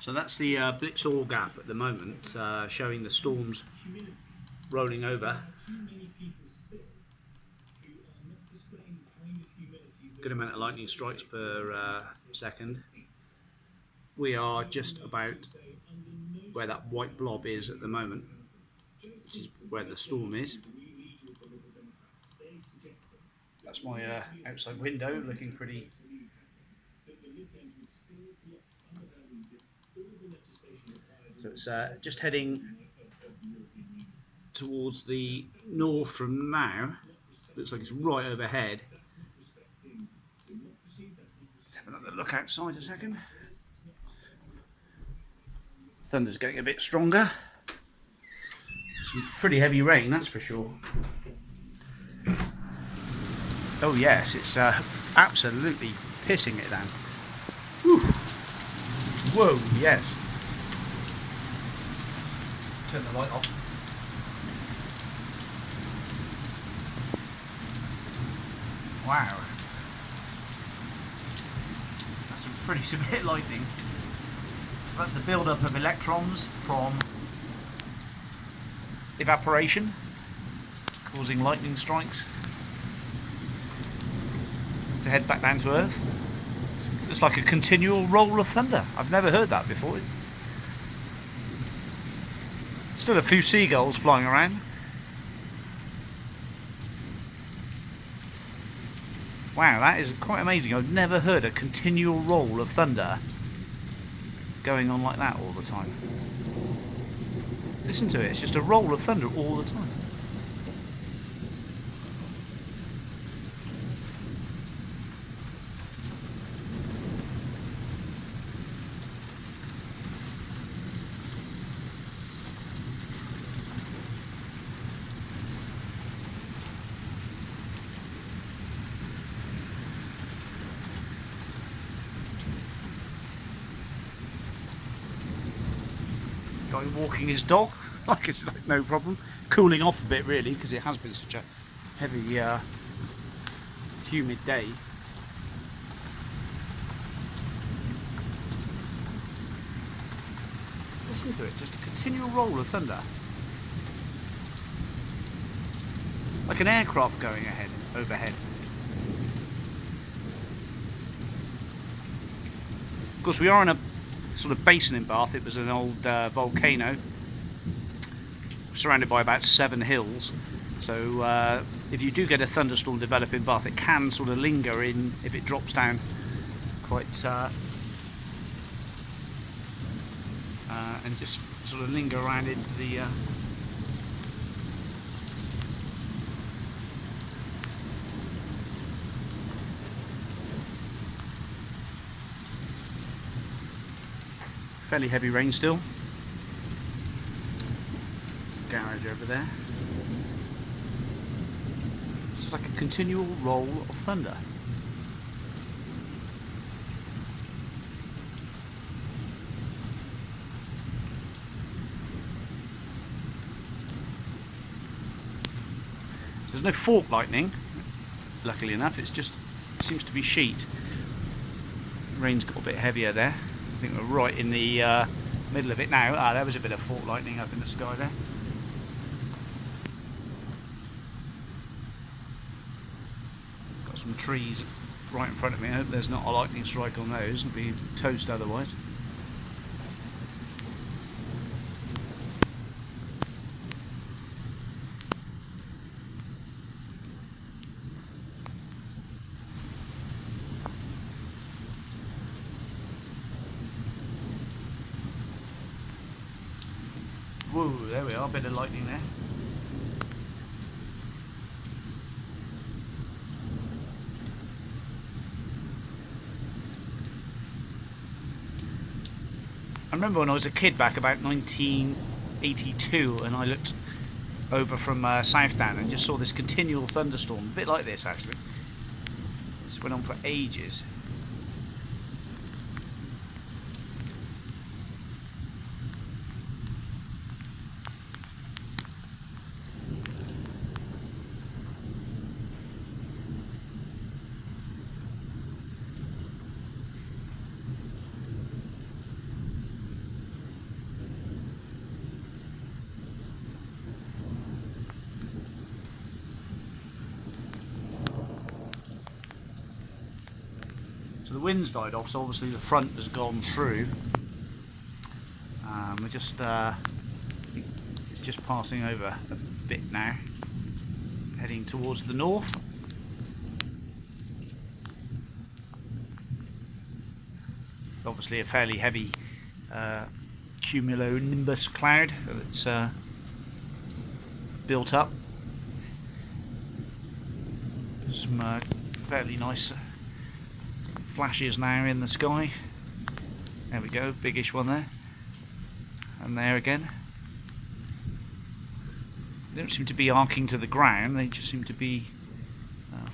So that's the Blitzall gap at the moment, showing the storms rolling over. Good amount of lightning strikes per second. We are just about where that white blob is at the moment, which is where the storm is. That's my outside window, looking pretty. So it's just heading towards the north from now. Looks like it's right overhead. Let's have another look outside a second. Thunder's getting a bit stronger. Some pretty heavy rain, that's for sure. Oh yes, it's absolutely pissing it down. Whew. Whoa, yes. Turn the light off. Wow. That's some pretty severe lightning. So that's the build-up of electrons from evaporation, causing lightning strikes to head back down to Earth. It's like a continual roll of thunder. I've never heard that before. Still a few seagulls flying around. Wow, that is quite amazing. I've never heard a continual roll of thunder going on like that all the time. Listen to it, it's just a roll of thunder all the time. Guy walking his dog, like it's like no problem. Cooling off a bit really, because it has been such a heavy, humid day. Listen to it, just a continual roll of thunder. Like an aircraft going overhead. Of course, we are in a sort of basin in Bath. It was an old volcano surrounded by about 7 hills. So if you do get a thunderstorm develop in Bath, it can sort of linger in if it drops down quite and just sort of linger around into the fairly heavy rain still. There's the garage over there. It's like a continual roll of thunder. There's no fork lightning, luckily enough. It's just seems to be sheet. Rain's got a bit heavier there. I think we're right in the middle of it now. Ah, there was a bit of fork lightning up in the sky there. Got some trees right in front of me. I hope there's not a lightning strike on those. It'll be toast otherwise. Whoa, there we are, a bit of lightning there. I remember when I was a kid back about 1982 and I looked over from Southdown and just saw this continual thunderstorm, a bit like this actually. This went on for ages. wind's died off, so obviously the front has gone through. We're just it's just passing over a bit now, heading towards the north. Obviously a fairly heavy cumulonimbus cloud that's built up. Some fairly nice flashes now in the sky. There we go, biggish one there. And there again. They don't seem to be arcing to the ground, they just seem to be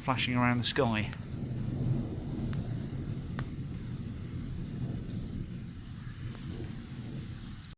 flashing around the sky.